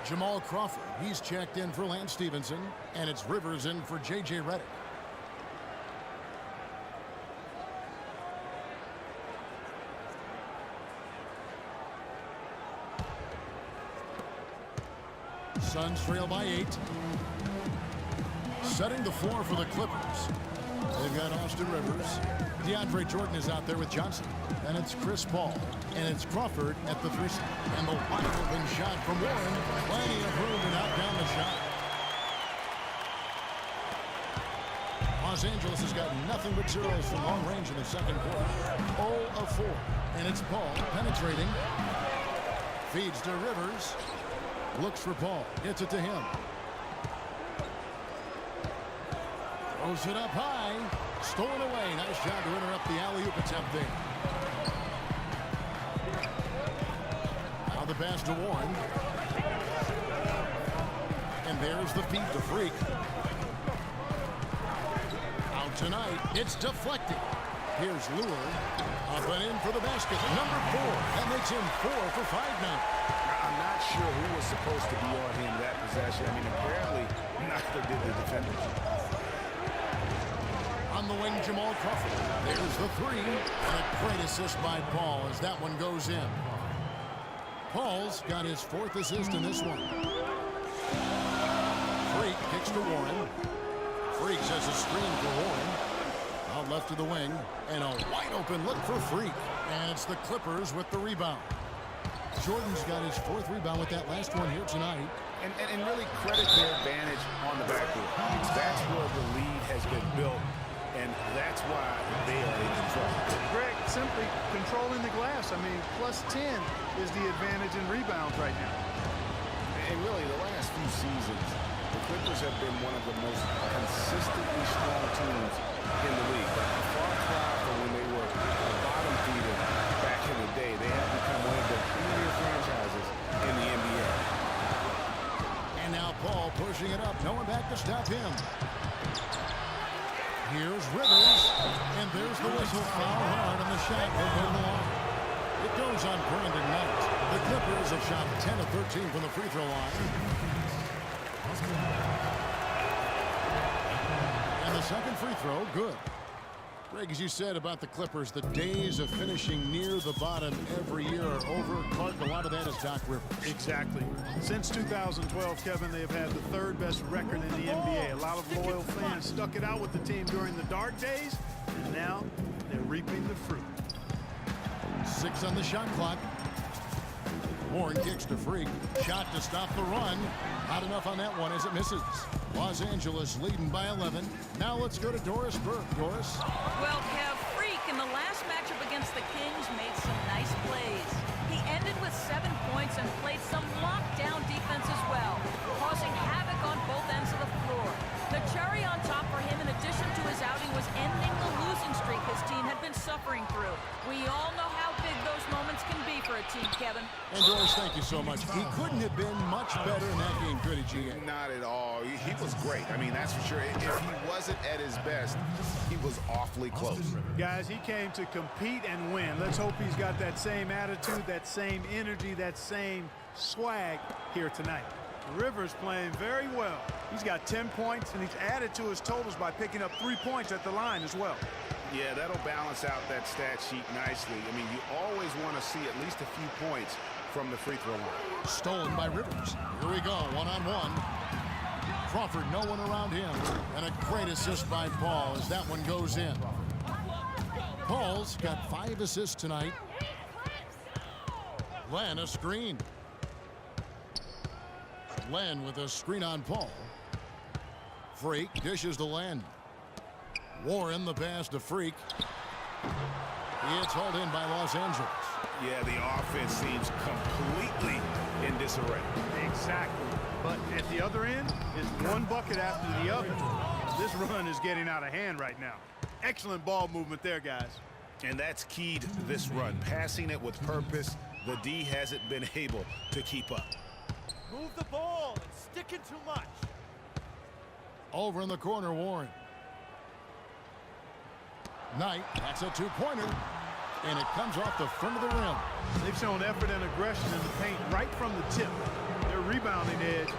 Jamal Crawford, he's checked in for Lance Stevenson, and it's Rivers in for J.J. Redick. Suns trail by 8. Setting the floor for the Clippers. They've got Austin Rivers. DeAndre Jordan is out there with Johnson. And it's Chris Paul. And it's Crawford at the 3 spot. And the wide open shot from Warren. Plenty of room to knock down the shot. Los Angeles has got nothing but zeros from long range in the second quarter. 0 of 4. And it's Paul penetrating. Feeds to Rivers. Looks for Paul. Gets it to him. Throws it up high. Stolen away. Nice job to interrupt the alley-oop attempt there. Now the pass to Warren. And there's the feed to Freak. Out tonight. It's deflected. Here's Lure. Up and in for the basket. Number 4. That makes him 4 for 5 now. I'm not sure who was supposed to be on him that possession. I mean, apparently neither did the defenders. On the wing, Jamal Crawford. There's the 3. And a great assist by Paul as that one goes in. Paul's got his 4th assist in this one. Freak kicks to Warren. Freak has a screen for Warren. Out left to the wing. And a wide open look for Freak. And it's the Clippers with the rebound. Jordan's got his 4th rebound with that last one here tonight. And really credit their advantage on the backcourt. That's where the lead has been built, and that's why they are in control. Greg, simply controlling the glass. I mean, plus 10 is the advantage in rebounds right now. And really, the last few seasons, the Clippers have been one of the most consistently strong teams in the league. But far cry from when they were a bottom feeder back in the day. They have become one of the premier franchises in the NBA. And now Paul pushing it up. No one back to stop him. Here's Rivers. And there's the whistle. Foul hard on the shot. Will go the line. It goes on Brandon Knight. The Clippers have shot 10 of 13 from the free throw line. And the second free throw, good. Greg, as you said about the Clippers, the days of finishing near the bottom every year are over. Clark, a lot of that is Doc Rivers. Exactly. Since 2012, Kevin, they have had the 3rd best record in the NBA. A lot of loyal fans stuck it out with the team during the dark days, and now they're reaping the fruit. 6 on the shot clock. Warren kicks to Freak. Shot to stop the run. Not enough on that one as it misses. Los Angeles leading by 11. Now let's go to Doris Burke. Doris. Well, Kev, Freak in the last matchup against the Kings made some nice plays. He ended with 7 points and played some lockdown defense as well, causing havoc on both ends of the floor. The cherry on top for him, in addition to his outing, was ending the losing streak his team had been suffering through. We all know how big those moments can be for a team, Kevin. And Doris, thank you so much. He couldn't have been much better in that game, could he, GA? Not at all. He was great. I mean, that's for sure. If he wasn't at his best, he was awfully close. Guys, he came to compete and win. Let's hope he's got that same attitude, that same energy, that same swag here tonight. Rivers playing very well. He's got 10 points, and he's added to his totals by picking up 3 points at the line as well. Yeah, that'll balance out that stat sheet nicely. I mean, you always want to see at least a few points from the free throw line. Stolen by Rivers. Here we go, one-on-one. Crawford, no one around him. And a great assist by Paul as that one goes in. Paul's got 5 assists tonight. Len, a screen. Len with a screen on Paul. Freak dishes to Len. Warren the pass to Freak. It's hauled in by Los Angeles. Yeah, the offense seems completely in disarray. Exactly. But at the other end is one bucket after the other. This run is getting out of hand right now. Excellent ball movement there, guys. And that's key to this run. Passing it with purpose. The D hasn't been able to keep up. Move the ball and sticking too much. Over in the corner, Warren. Knight, that's a 2-pointer. And it comes off the front of the rim. They've shown effort and aggression in the paint right from the tip. They're rebounding edge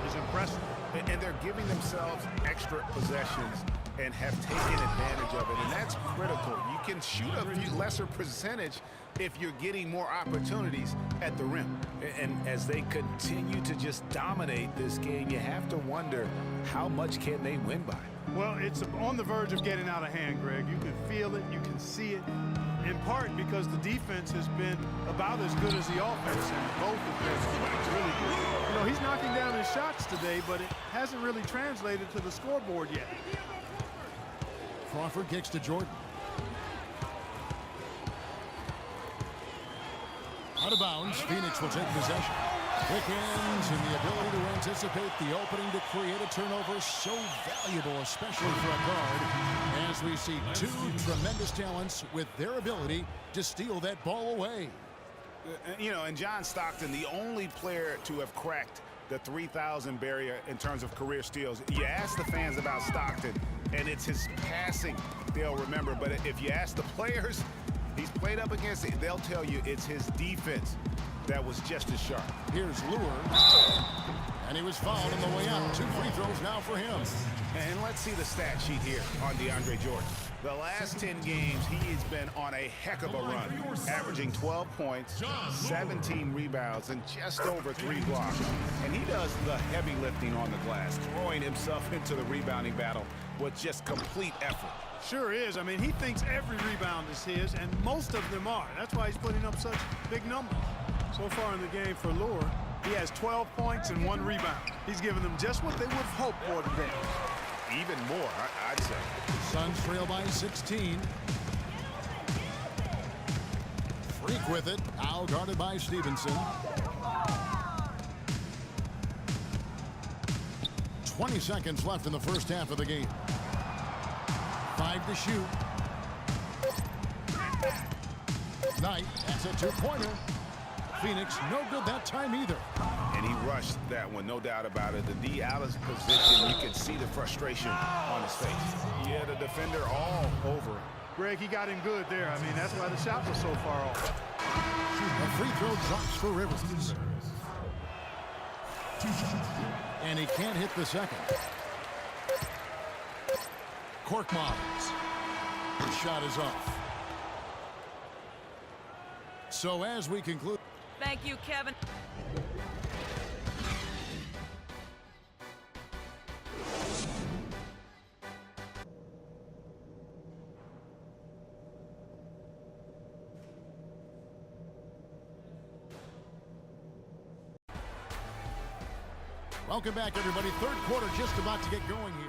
is impressive. And they're giving themselves extra possessions and have taken advantage of it, and that's critical. You can shoot a few lesser percentage if you're getting more opportunities at the rim. And as they continue to just dominate this game, you have to wonder how much can they win by. Well, it's on the verge of getting out of hand, Greg. You can feel it, you can see it, in part because the defense has been about as good as the offense, and both have been really good. You know, he's knocking down his shots today, but it hasn't really translated to the scoreboard yet. Crawford kicks to Jordan. Out of bounds, Phoenix will take possession. Quick hands and the ability to anticipate the opening to create a turnover, so valuable, especially for a guard, as we see two tremendous talents with their ability to steal that ball away. You know, and John Stockton, the only player to have cracked the 3,000 barrier in terms of career steals. You ask the fans about Stockton, and it's his passing they'll remember. But if you ask the players he's played up against, they'll tell you it's his defense that was just as sharp. Here's Lure. And he was fouled on the way out. 2 free throws now for him. And let's see the stat sheet here on DeAndre Jordan. The last 10 games, he's been on a heck of a run, averaging 12 points, 17 rebounds, and just over 3 blocks. And he does the heavy lifting on the glass, throwing himself into the rebounding battle with just complete effort. Sure is. I mean, he thinks every rebound is his, and most of them are. That's why he's putting up such big numbers. So far in the game for Lure, he has 12 points and 1 rebound. He's given them just what they would have hoped for today. Even more, I'd say. Suns trail by 16. Freak with it. Now guarded by Stevenson. 20 seconds left in the first half of the game. 5 to shoot. Knight, that's a 2-pointer. Phoenix, no good that time either. And he rushed that one, no doubt about it. The D out of position, you can see the frustration on his face. Yeah, the defender all over him. Greg, he got him good there. I mean, that's why the shot was so far off. A free throw drops for Rivers. And he can't hit the second. Korkmaz. The shot is off. So as we conclude. Thank you, Kevin. Welcome back, everybody. Third quarter just about to get going here.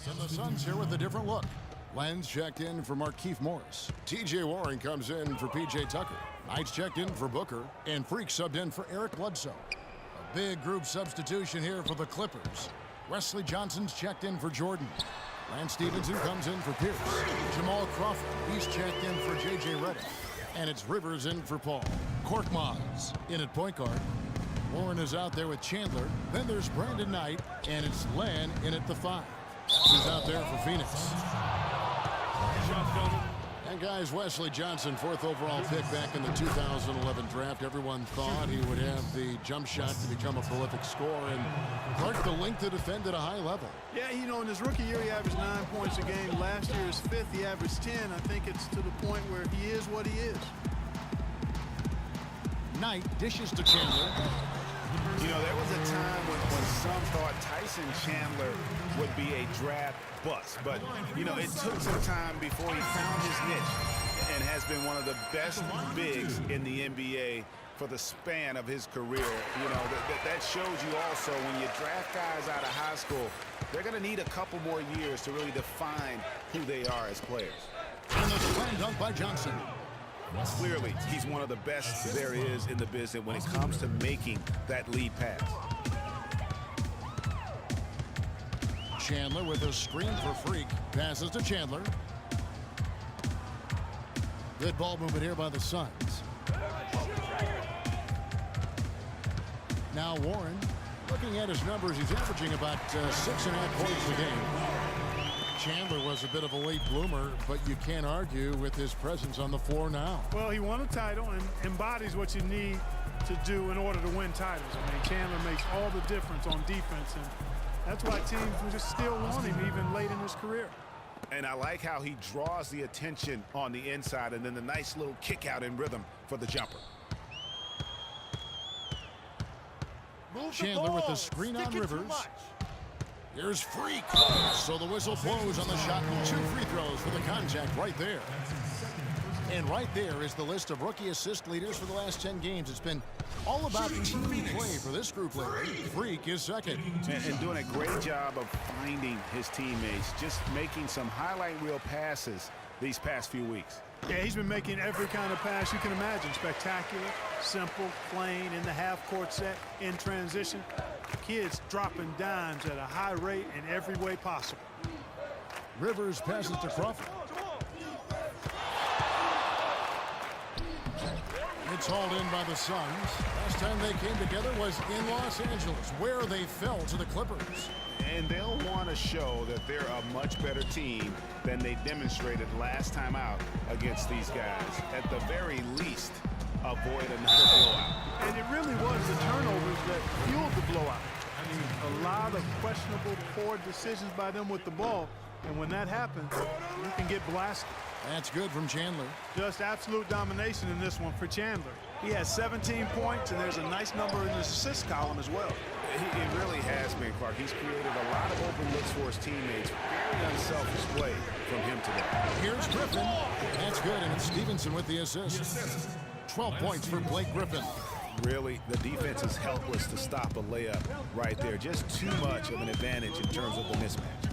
And the Suns here with a different look. Lenz checked in for Markieff Morris. T.J. Warren comes in for P.J. Tucker. Knight's checked in for Booker. And Freak subbed in for Eric Bledsoe. A big group substitution here for the Clippers. Wesley Johnson's checked in for Jordan. Lance Stevenson comes in for Pierce. Jamal Crawford, he's checked in for J.J. Redick. And it's Rivers in for Paul. Korkmaz in at point guard. Warren is out there with Chandler. Then there's Brandon Knight. And it's Len in at the 5. He's out there for Phoenix. And guys, Wesley Johnson, 4th overall pick back in the 2011 draft. Everyone thought he would have the jump shot to become a prolific scorer and Clark the length to defend at a high level. Yeah, you know, in his rookie year, he averaged 9 points a game. Last year, his 5th, he averaged 10. I think it's to the point where he is what he is. Knight dishes to Chandler. You know, there was a time when some thought Tyson Chandler would be a draft bust. But, you know, it took some time before he found his niche and has been one of the best bigs in the NBA for the span of his career. You know, that shows you also when you draft guys out of high school, they're going to need a couple more years to really define who they are as players. And the slam dunk by Johnson. Clearly, he's one of the best there is in the business when it comes to making that lead pass. Chandler with a screen for Freak. Passes to Chandler. Good ball movement here by the Suns. Now Warren, looking at his numbers, he's averaging about 6.5 points a game. Chandler was a bit of a late bloomer, but you can't argue with his presence on the floor now. Well, he won a title and embodies what you need to do in order to win titles. I mean, Chandler makes all the difference on defense, and that's why teams will just still want him even late in his career. And I like how he draws the attention on the inside, and then the nice little kick out in rhythm for the jumper. Chandler with the screen on Rivers. Here's Freak. So the whistle blows on the shot, and 2 free throws for the contact right there. And right there is the list of rookie assist leaders for the last 10 games. It's been all about team play for this group lately. Freak is second. And doing a great job of finding his teammates, just making some highlight reel passes these past few weeks. Yeah, he's been making every kind of pass you can imagine. Spectacular, simple, plain, in the half-court set, in transition. Kids dropping dimes at a high rate in every way possible. Rivers passes to Crawford. It's hauled in by the Suns. Last time they came together was in Los Angeles, where they fell to the Clippers. And they'll want to show that they're a much better team than they demonstrated last time out against these guys. At the very least, avoid another blowout. And it really was the turnovers that fueled the blowout. I mean, a lot of questionable, poor decisions by them with the ball. And when that happens, you can get blasted. That's good from Chandler. Just absolute domination in this one for Chandler. He has 17 points, and there's a nice number in the assist column as well. It really has been, Clark. He's created a lot of open looks for his teammates. Very unselfish play from him today. Here's Griffin. That's good, and it's Stevenson with the assist. 12 points for Blake Griffin. Really, the defense is helpless to stop a layup right there. Just too much of an advantage in terms of the mismatch.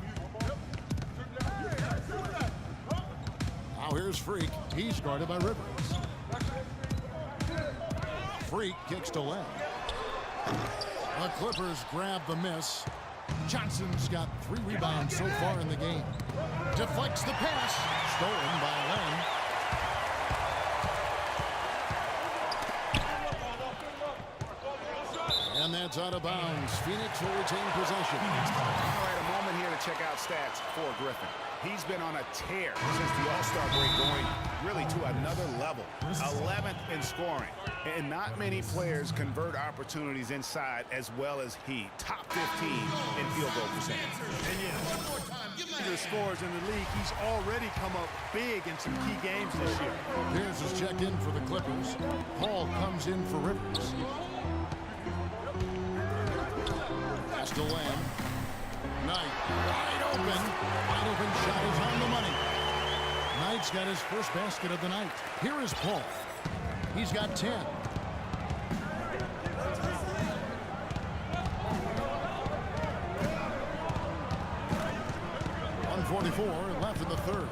Now here's Freak. He's guarded by Rivers. Freak kicks to left. The Clippers grab the miss. Johnson's got 3 rebounds so far in the game. Deflects the pass. Stolen by Len. And that's out of bounds. Phoenix will retain possession. All right, a moment here to check out stats for Griffin. He's been on a tear since the All-Star break, going really to another level. 11th in scoring. And not many players convert opportunities inside as well as he. Top 15 in field goal percentage. And yeah, the scores in the league, he's already come up big in some key games this year. Pierce is checked in for the Clippers. Paul comes in for Rivers. Pass to Lamb. Knight wide open shot is on the money. Knight's got his first basket of the night. Here is Paul. He's got 10. .144 left in the third.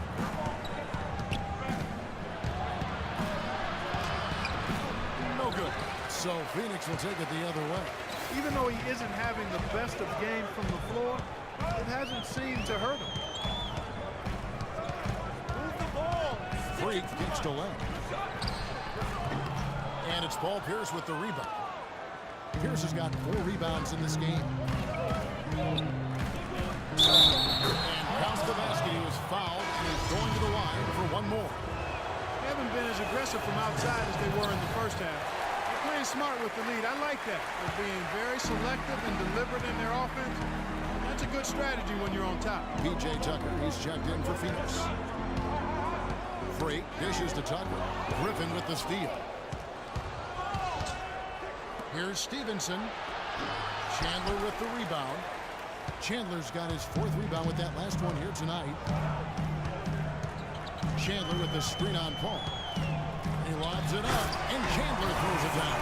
No good. So Phoenix will take it the other way. Even though he isn't having the best of games from the floor, it hasn't seemed to hurt him. Move the ball. Freak gets to left. And it's Paul Pierce with the rebound. Pierce has got 4 rebounds in this game. And counts the basket. He was fouled and is going to the line for one more. They haven't been as aggressive from outside as they were in the first half. They're playing smart with the lead. I like that. They're being very selective and deliberate in their offense. That's a good strategy when you're on top. P.J. Tucker, he's checked in for Phoenix. Freak dishes to Tucker. Griffin with the steal. Here's Stevenson. Chandler with the rebound. Chandler's got his 4th rebound with that last one here tonight. Chandler with the screen on Paul. He lobs it up, and Chandler throws it down.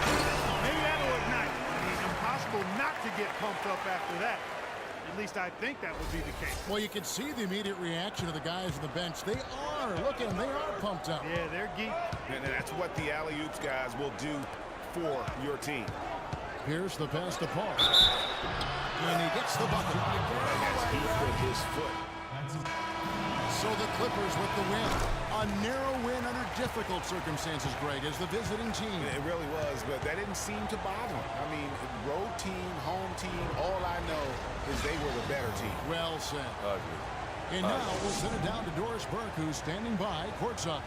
Maybe that'll ignite. I mean, impossible not to get pumped up after that. At least I think that would be the case. Well, you can see the immediate reaction of the guys on the bench. They are. Look at them. They are pumped up. Yeah, they're geeked. And that's what the alley-oops guys will do for your team. Here's the pass to Paul. And he gets the bucket. He put his foot. So the Clippers with the win. A narrow win under difficult circumstances, Greg, as the visiting team. It really was, but that didn't seem to bother him. I mean, road team, home team, all I know is they were the better team. Well said. And now we'll send it down to Doris Burke, who's standing by courtside.